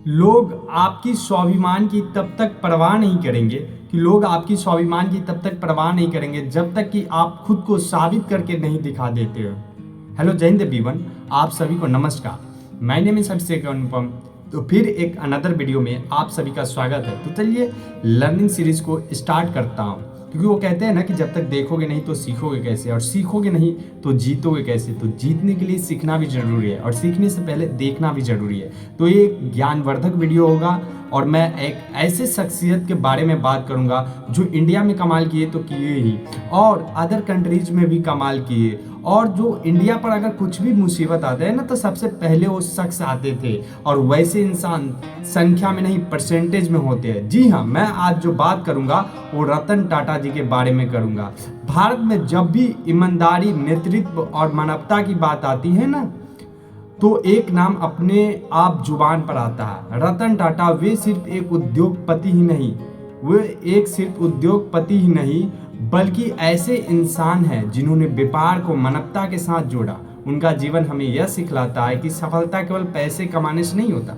लोग आपकी स्वाभिमान की तब तक परवाह नहीं करेंगे लोग आपकी स्वाभिमान की तब तक परवाह नहीं करेंगे जब तक कि आप खुद को साबित करके नहीं दिखा देते हो। हेलो जय हिंद एवरीवन, आप सभी को नमस्कार। माय नेम इज अभिषेक अनुपम। तो फिर एक अनदर वीडियो में आप सभी का स्वागत है। तो चलिए लर्निंग सीरीज को स्टार्ट करता हूँ, क्योंकि वो कहते हैं ना कि जब तक देखोगे नहीं तो सीखोगे कैसे, और सीखोगे नहीं तो जीतोगे कैसे। तो जीतने के लिए सीखना भी जरूरी है और सीखने से पहले देखना भी जरूरी है। तो ये एक ज्ञानवर्धक वीडियो होगा और मैं एक ऐसे शख्सियत के बारे में बात करूंगा जो इंडिया में कमाल किए तो किए ही, और अदर कंट्रीज में भी कमाल किए, और जो इंडिया पर अगर कुछ भी मुसीबत आते हैं ना तो सबसे पहले वो शख्स आते थे। और वैसे इंसान संख्या में नहीं परसेंटेज में होते हैं। जी हाँ, मैं आज जो बात करूंगा वो रतन टाटा जी के बारे में करूंगा। भारत में जब भी ईमानदारी, नेतृत्व और मानवता की बात आती है ना तो एक नाम अपने आप जुबान पर आता है, रतन टाटा। वे सिर्फ एक उद्योगपति ही नहीं, बल्कि ऐसे इंसान हैं जिन्होंने व्यापार को मानवता के साथ जोड़ा। उनका जीवन हमें यह सिखलाता है कि सफलता केवल पैसे कमाने से नहीं होता।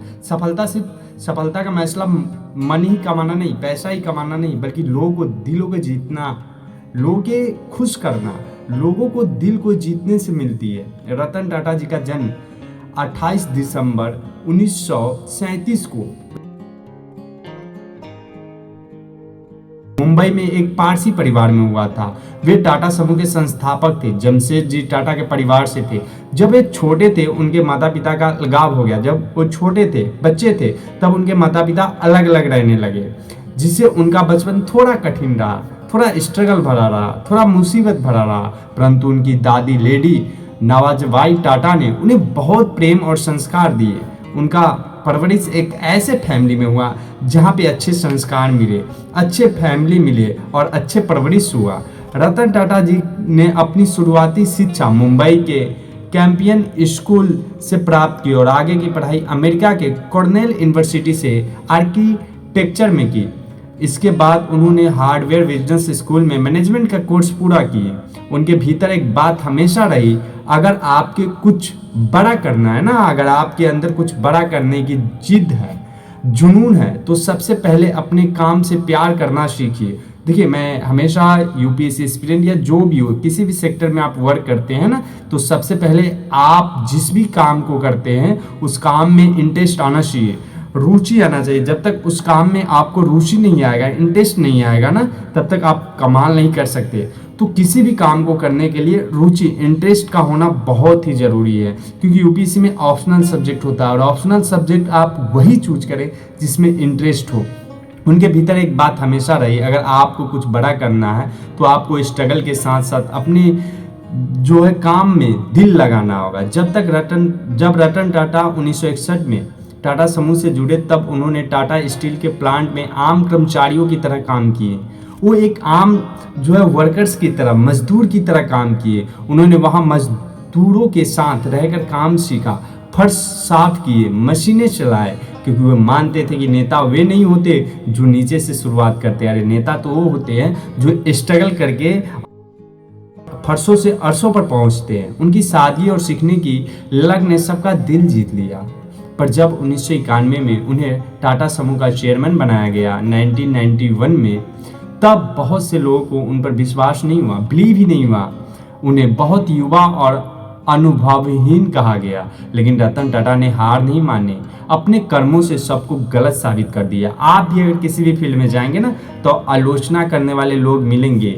सफलता का मसला मन ही कमाना नहीं, पैसा ही कमाना नहीं, बल्कि लोगों को दिलों को जीतना, लोगों के खुश करना, लोगों को दिल को जीतने से मिलती है। रतन टाटा जी का जन्म 28 दिसंबर 1937 को मुंबई में एक पारसी परिवार में हुआ था। वे टाटा समूह के संस्थापक थे। जमशेदजी टाटा के परिवार से थे। जब वे छोटे थे उनके माता पिता का अलगाव हो गया। जब वो छोटे थे, बच्चे थे, तब उनके माता पिता अलग अलग रहने लगे, जिससे उनका बचपन थोड़ा कठिन रहा, थोड़ा स्ट्रगल भरा रहा, थोड़ा मुसीबत भरा रहा। परंतु उनकी दादी लेडी नवाजबाई टाटा ने उन्हें बहुत प्रेम और संस्कार दिए। उनका परवरिश एक ऐसे फैमिली में हुआ जहाँ पे अच्छे संस्कार मिले, अच्छे फैमिली मिले और अच्छे परवरिश हुआ। रतन टाटा जी ने अपनी शुरुआती शिक्षा मुंबई के कैंपियन स्कूल से प्राप्त की और आगे की पढ़ाई अमेरिका के कॉर्नेल यूनिवर्सिटी से आर्किटेक्चर में की। इसके बाद उन्होंने हार्वर्ड बिजनेस स्कूल में मैनेजमेंट का कोर्स पूरा किए। उनके भीतर एक बात हमेशा रही, अगर आपके कुछ बड़ा करना है ना, अगर आपके अंदर कुछ बड़ा करने की जिद है, जुनून है, तो सबसे पहले अपने काम से प्यार करना सीखिए। देखिए, मैं हमेशा यूपीएससी एस्पिरेंट या जो भी हो, किसी भी सेक्टर में आप वर्क करते हैं ना, तो सबसे पहले आप जिस भी काम को करते हैं उस काम में इंटरेस्ट आना चाहिए, रुचि आना चाहिए। जब तक उस काम में आपको रुचि नहीं आएगा, इंटरेस्ट नहीं आएगा ना, तब तक आप कमाल नहीं कर सकते। तो किसी भी काम को करने के लिए रुचि, इंटरेस्ट का होना बहुत ही ज़रूरी है, क्योंकि यूपीएससी में ऑप्शनल सब्जेक्ट होता है और ऑप्शनल सब्जेक्ट आप वही चूज करें जिसमें इंटरेस्ट हो। उनके भीतर एक बात हमेशा रही, अगर आपको कुछ बड़ा करना है तो आपको स्ट्रगल के साथ साथ अपने जो है काम में दिल लगाना होगा। जब रतन टाटा 1961 में टाटा समूह से जुड़े, तब उन्होंने टाटा स्टील के प्लांट में आम कर्मचारियों की तरह काम किए। वो एक आम जो है वर्कर्स की तरह, मजदूर की तरह काम किए। उन्होंने वहाँ मजदूरों के साथ रहकर काम सीखा, फर्श साफ किए, मशीनें चलाए, क्योंकि वे मानते थे कि नेता वे नहीं होते जो नीचे से शुरुआत करते हैं। अरे नेता तो वो होते हैं जो स्ट्रगल करके फर्शों से अर्शों पर पहुंचते हैं। उनकी सादगी और सीखने की लग ने सबका दिल जीत लिया। पर जब 1991 में उन्हें टाटा समूह का चेयरमैन बनाया गया 1991 में, तब बहुत से लोगों को उन पर विश्वास नहीं हुआ, बिलीव ही नहीं हुआ। उन्हें बहुत युवा और अनुभवहीन कहा गया, लेकिन रतन टाटा ने हार नहीं मानी, अपने कर्मों से सबको गलत साबित कर दिया। आप भी अगर किसी भी फील्ड में जाएंगे ना तो आलोचना करने वाले लोग मिलेंगे,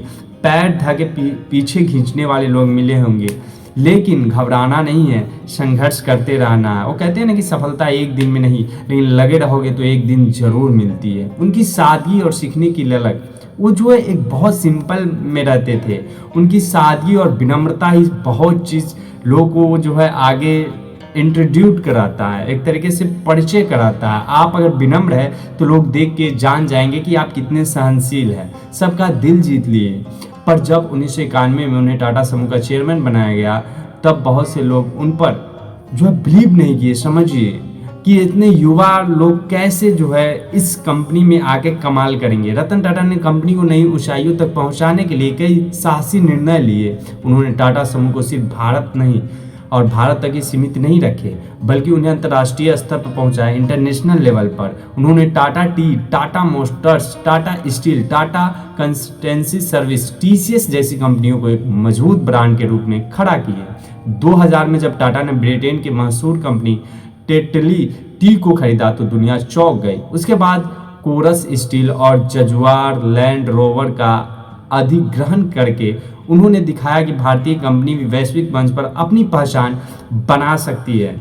पैर धके पीछे खींचने वाले लोग मिले होंगे, लेकिन घबराना नहीं है, संघर्ष करते रहना है। वो कहते हैं ना कि सफलता एक दिन में नहीं, लेकिन लगे रहोगे तो एक दिन जरूर मिलती है। उनकी सादगी और सीखने की ललक, वो जो है एक बहुत सिंपल में रहते थे। उनकी सादगी और विनम्रता ही बहुत चीज़ लोगों को जो है आगे इंट्रोड्यूस कराता है, एक तरीके से परिचय कराता है। आप अगर विनम्र है तो लोग देख के जान जाएंगे कि आप कितने सहनशील हैं, सबका दिल जीत लिए। पर जब 1991 में उन्हें टाटा समूह का चेयरमैन बनाया गया, तब बहुत से लोग उन पर जो है बिलीव नहीं किए। समझिए कि इतने युवा लोग कैसे जो है इस कंपनी में आके कमाल करेंगे। रतन टाटा ने कंपनी को नई ऊंचाइयों तक पहुंचाने के लिए कई साहसी निर्णय लिए। उन्होंने टाटा समूह को सिर्फ भारत नहीं और भारत तक ही सीमित नहीं रखे, बल्कि उन्हें अंतर्राष्ट्रीय स्तर पर पहुंचाया, इंटरनेशनल लेवल पर। उन्होंने Tata T, Tata Motors, Tata steel, Tata consultancy service, TCS जैसी कंपनियों को एक मजबूत ब्रांड के रूप में खड़ा किया। 2000 में जब टाटा ने ब्रिटेन की मशहूर कंपनी टेटली टी को खरीदा तो दुनिया चौंक गई। उसके बाद कोरस स्टील और जगुआर लैंड रोवर का अधिग्रहण करके उन्होंने दिखाया कि भारतीय कंपनी भी वैश्विक मंच पर अपनी पहचान बना सकती है।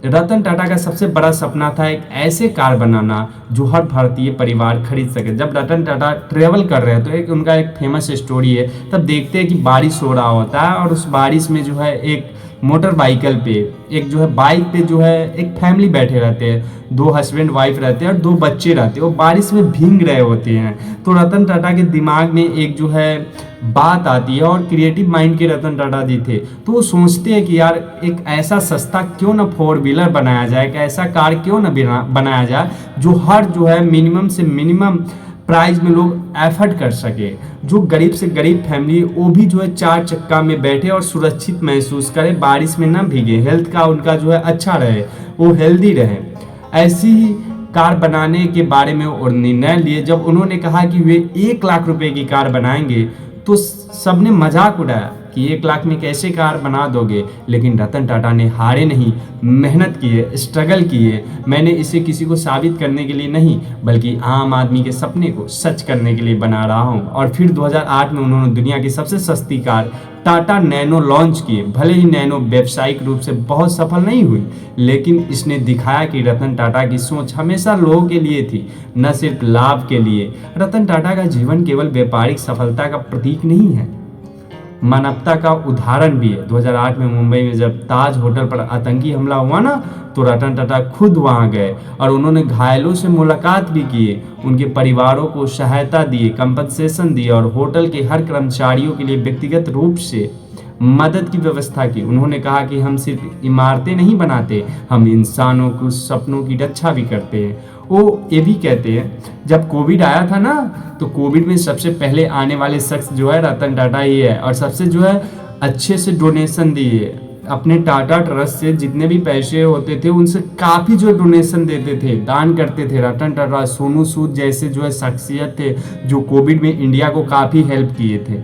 रतन टाटा का सबसे बड़ा सपना था एक ऐसे कार बनाना जो हर भारतीय परिवार खरीद सके। जब रतन टाटा ट्रेवल कर रहे हैं तो उनका एक फेमस स्टोरी है, तब देखते हैं कि बारिश हो रहा होता है और उस बारिश में जो है एक मोटर बाइकल पे एक जो है बाइक पे जो है एक फैमिली बैठे रहते हैं, 2 हस्बैंड वाइफ रहते हैं और 2 बच्चे रहते हैं, वो बारिश में भीग रहे होते हैं। तो रतन टाटा के दिमाग में एक जो है बात आती है, और क्रिएटिव माइंड के रतन टाटा जी थे, तो वो सोचते हैं कि यार एक ऐसा सस्ता क्यों ना 4 व्हीलर बनाया जाए, एक ऐसा कार क्यों ना बनाया जाए जो हर जो है मिनिमम से मिनिमम प्राइस में लोग एफर्ट कर सके, जो गरीब से गरीब फैमिली वो भी जो है 4 चक्का में बैठे और सुरक्षित महसूस करे, बारिश में ना भीगे, हेल्थ का उनका जो है अच्छा रहे, वो हेल्दी रहे। ऐसी ही कार बनाने के बारे में और निर्णय लिए। जब उन्होंने कहा कि वे 1 लाख रुपए की कार बनाएंगे तो सबने मजाक उड़ाया कि 1 लाख में कैसे कार बना दोगे, लेकिन रतन टाटा ने हारे नहीं, मेहनत किए, स्ट्रगल किए। मैंने इसे किसी को साबित करने के लिए नहीं, बल्कि आम आदमी के सपने को सच करने के लिए बना रहा हूँ। और फिर 2008 में उन्होंने दुनिया की सबसे सस्ती कार टाटा नैनो लॉन्च किए। भले ही नैनो व्यावसायिक रूप से बहुत सफल नहीं हुई, लेकिन इसने दिखाया कि रतन टाटा की सोच हमेशा लोगों के लिए थी, न सिर्फ लाभ के लिए। रतन टाटा का जीवन केवल व्यापारिक सफलता का प्रतीक नहीं है, मानवता का उदाहरण भी है। 2008 में मुंबई में जब ताज होटल पर आतंकी हमला हुआ ना, तो रतन टाटा खुद वहां गए और उन्होंने घायलों से मुलाकात भी किए, उनके परिवारों को सहायता दिए, कंपनसेशन दिए और होटल के हर कर्मचारियों के लिए व्यक्तिगत रूप से मदद की व्यवस्था की। उन्होंने कहा कि हम सिर्फ इमारतें नहीं बनाते, हम इंसानों को सपनों की रक्षा भी करते हैं। वो ये भी कहते हैं, जब कोविड आया था ना, तो कोविड में सबसे पहले आने वाले शख्स जो है रतन टाटा ही है, और सबसे जो है अच्छे से डोनेशन दिए। अपने टाटा ट्रस्ट से जितने भी पैसे होते थे उनसे काफ़ी जो डोनेशन देते थे, दान करते थे। रतन टाटा, सोनू सूद जैसे जो है शख्सियत थे जो कोविड में इंडिया को काफ़ी हेल्प किए थे।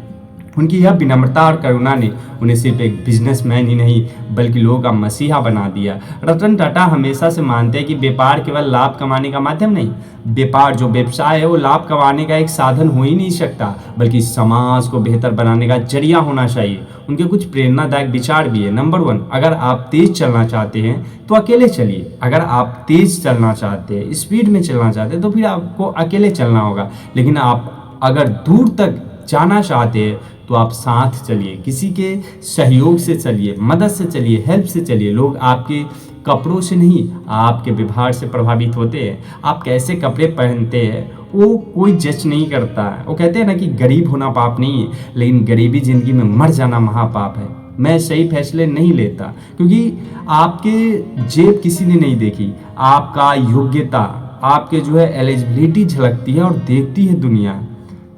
उनकी यह विनम्रता और करुणा ने उन्हें सिर्फ एक बिजनेसमैन ही नहीं बल्कि लोगों का मसीहा बना दिया। रतन टाटा हमेशा से मानते हैं कि व्यापार केवल लाभ कमाने का माध्यम नहीं, व्यापार जो व्यवसाय है वो लाभ कमाने का एक साधन हो ही नहीं सकता, बल्कि समाज को बेहतर बनाने का जरिया होना चाहिए। उनके कुछ प्रेरणादायक विचार भी है। नंबर 1, अगर आप तेज चलना चाहते हैं तो अकेले चलिए। अगर आप तेज चलना चाहते हैं, स्पीड में चलना चाहते हैं, तो फिर आपको अकेले चलना होगा। लेकिन आप अगर दूर तक जाना चाहते हैं तो आप साथ चलिए, किसी के सहयोग से चलिए, मदद से चलिए, हेल्प से चलिए। लोग आपके कपड़ों से नहीं, आपके व्यवहार से प्रभावित होते हैं। आप कैसे कपड़े पहनते हैं वो कोई जज नहीं करता है। वो कहते हैं ना कि गरीब होना पाप नहीं है, लेकिन गरीबी जिंदगी में मर जाना महापाप है। मैं सही फैसले नहीं लेता क्योंकि आपके जेब किसी ने नहीं देखी, आपका योग्यता, आपके जो है एलिजिबिलिटी झलकती है और देखती है दुनिया।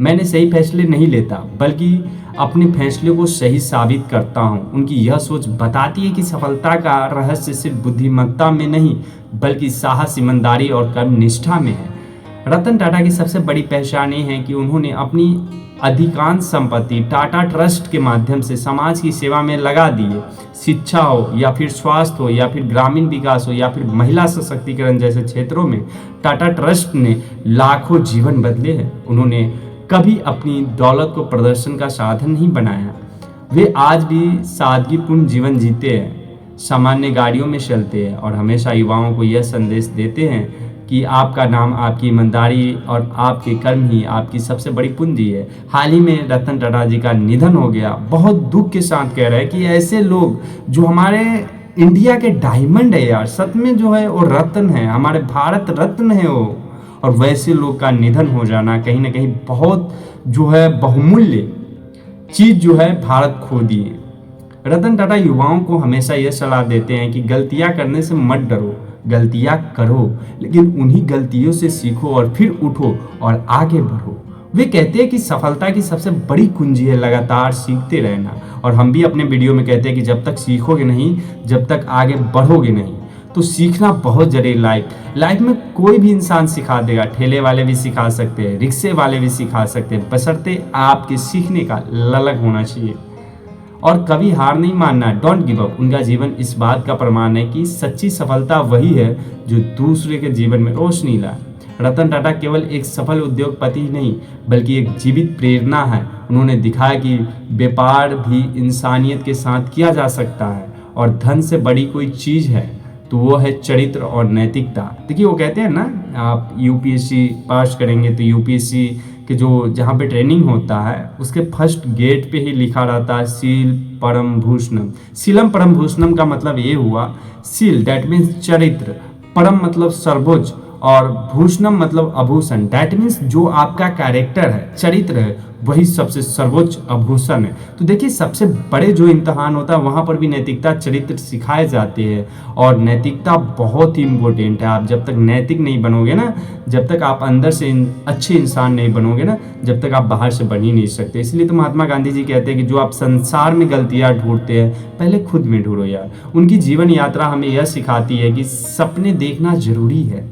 मैंने सही फैसले नहीं लेता, बल्कि अपने फैसले को सही साबित करता हूँ। उनकी यह सोच बताती है कि सफलता का रहस्य सिर्फ बुद्धिमत्ता में नहीं बल्कि साहस, ईमानदारी और कर्मनिष्ठा में है। रतन टाटा की सबसे बड़ी पहचान ये है कि उन्होंने अपनी अधिकांश संपत्ति टाटा ट्रस्ट के माध्यम से समाज की सेवा में लगा दी है। शिक्षा हो या फिर स्वास्थ्य हो या फिर ग्रामीण विकास हो या फिर महिला सशक्तिकरण जैसे क्षेत्रों में टाटा ट्रस्ट ने लाखों जीवन बदले हैं। उन्होंने कभी अपनी दौलत को प्रदर्शन का साधन नहीं बनाया। वे आज भी सादगीपूर्ण जीवन जीते हैं, सामान्य गाड़ियों में चलते हैं और हमेशा युवाओं को यह संदेश देते हैं कि आपका नाम, आपकी ईमानदारी और आपके कर्म ही आपकी सबसे बड़ी पूंजी है। हाल ही में रतन टाटा जी का निधन हो गया। बहुत दुख के साथ कह रहे हैं कि ऐसे लोग जो हमारे इंडिया के डायमंड है यार, सच में जो है वो रत्न है, हमारे भारत रत्न है वो, और वैसे लोग का निधन हो जाना कहीं ना कहीं बहुत जो है बहुमूल्य चीज जो है भारत खो दिए। रतन टाटा युवाओं को हमेशा यह सलाह देते हैं कि गलतियां करने से मत डरो, गलतियां करो, लेकिन उन्हीं गलतियों से सीखो और फिर उठो और आगे बढ़ो। वे कहते हैं कि सफलता की सबसे बड़ी कुंजी है लगातार सीखते रहना। और हम भी अपने वीडियो में कहते हैं कि जब तक सीखोगे नहीं, जब तक आगे बढ़ोगे नहीं। तो सीखना बहुत जरूरी। लाइफ में कोई भी इंसान सिखा देगा, ठेले वाले भी सिखा सकते हैं, रिक्शे वाले भी सिखा सकते हैं, बशर्ते आपके सीखने का ललक होना चाहिए। और कभी हार नहीं मानना, डोंट गिव अप। उनका जीवन इस बात का प्रमाण है कि सच्ची सफलता वही है जो दूसरे के जीवन में रोशनी लाए। रतन टाटा केवल एक सफल उद्योगपति ही नहीं, बल्कि एक जीवित प्रेरणा है। उन्होंने दिखाया कि व्यापार भी इंसानियत के साथ किया जा सकता है, और धन से बड़ी कोई चीज़ है तो वो है चरित्र और नैतिकता। देखिए वो कहते हैं ना, आप यूपीएससी पास करेंगे तो यूपीएससी के जो जहाँ पे ट्रेनिंग होता है उसके फर्स्ट गेट पे ही लिखा रहता है सील परम भूषणम। सीलम परम भूषणम का मतलब ये हुआ, सील दैट मीन्स चरित्र, परम मतलब सर्वोच्च, और भूषणम मतलब आभूषण। दैट मीन्स जो आपका कैरेक्टर है, चरित्र है, वही सबसे सर्वोच्च आभूषण है। तो देखिए सबसे बड़े जो इम्तहान होता है वहाँ पर भी नैतिकता, चरित्र सिखाए जाते हैं, और नैतिकता बहुत ही इम्पोर्टेंट है। आप जब तक नैतिक नहीं बनोगे ना, जब तक आप अंदर से अच्छे इंसान नहीं बनोगे ना, जब तक आप बाहर से बन ही नहीं सकते। इसलिए तो महात्मा गांधी जी कहते हैं कि जो आप संसार में गलतियाँ ढूंढते हैं, पहले खुद में ढूंढो यार। उनकी जीवन यात्रा हमें यह सिखाती है कि सपने देखना जरूरी है।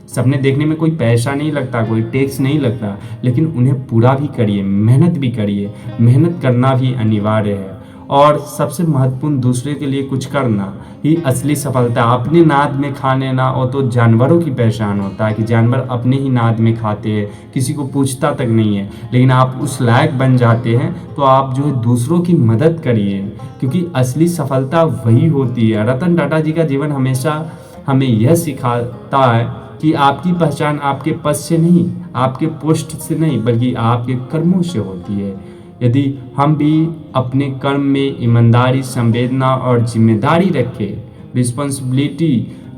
सपने देखने में कोई पैसा नहीं लगता, कोई टैक्स नहीं लगता, लेकिन उन्हें पूरा भी करिए, मेहनत भी करिए। मेहनत करना भी अनिवार्य है। और सबसे महत्वपूर्ण, दूसरे के लिए कुछ करना ही असली सफलता। अपने नाद में खा लेना और तो जानवरों की पहचान होता है कि जानवर अपने ही नाद में खाते हैं, किसी को पूछता तक नहीं है। लेकिन आप उस लायक बन जाते हैं तो आप जो है दूसरों की मदद करिए, क्योंकि असली सफलता वही होती है। रतन टाटा जी का जीवन हमेशा हमें यह सिखाता है कि आपकी पहचान आपके पद से नहीं, आपके पोस्ट से नहीं, बल्कि आपके कर्मों से होती है। यदि हम भी अपने कर्म में ईमानदारी, संवेदना और जिम्मेदारी रखें, रिस्पॉन्सिबिलिटी,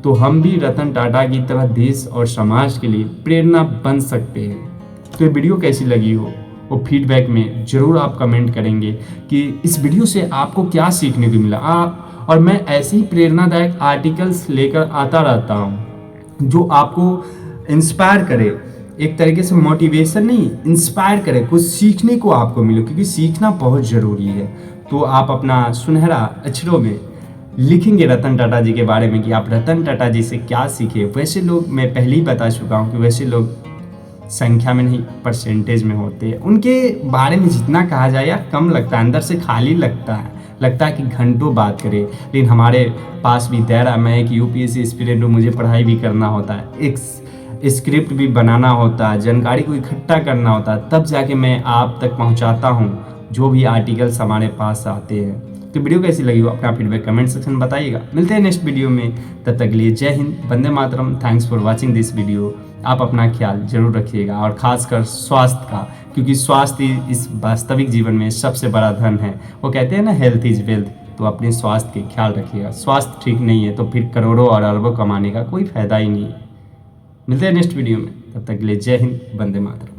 तो हम भी रतन टाटा की तरह देश और समाज के लिए प्रेरणा बन सकते हैं। तो ये वीडियो कैसी लगी हो वो फीडबैक में ज़रूर आप कमेंट करेंगे कि इस वीडियो से आपको क्या सीखने को मिला। और मैं ऐसे ही प्रेरणादायक आर्टिकल्स लेकर आता रहता हूँ जो आपको इंस्पायर करे, एक तरीके से मोटिवेशन नहीं, इंस्पायर करे, कुछ सीखने को आपको मिले, क्योंकि सीखना बहुत ज़रूरी है। तो आप अपना सुनहरा अक्षरों में लिखेंगे रतन टाटा जी के बारे में कि आप रतन टाटा जी से क्या सीखे। वैसे लोग, मैं पहले ही बता चुका हूँ कि वैसे लोग संख्या में नहीं परसेंटेज में होते हैं। उनके बारे में जितना कहा जाए यार कम लगता है, अंदर से खाली लगता है कि घंटों बात करें। लेकिन हमारे पास भी दायरा, मैं एक यूपीएससी एस्पिरेंट हूँ, मुझे पढ़ाई भी करना होता है, एक स्क्रिप्ट भी बनाना होता है, जानकारी को इकट्ठा करना होता है, तब जाके मैं आप तक पहुँचाता हूँ जो भी आर्टिकल्स हमारे पास आते हैं। तो वीडियो कैसी लगी हो अपना फीडबैक कमेंट सेक्शन में बताइएगा। मिलते हैं नेक्स्ट वीडियो में, तब तक के लिए जय हिंद, वंदे मातरम। Thanks for watching this video. आप अपना ख्याल जरूर रखिएगा, और खासकर स्वास्थ्य का, क्योंकि स्वास्थ्य इस वास्तविक जीवन में सबसे बड़ा धन है। वो कहते हैं ना, हेल्थ इज वेल्थ। तो अपने स्वास्थ्य के ख्याल रखिएगा। स्वास्थ्य ठीक नहीं है तो फिर करोड़ों और अरबों कमाने का कोई फायदा ही नहीं है। मिलते हैं नेक्स्ट वीडियो में, तब तक के लिए जय हिंद, वंदे मातरम।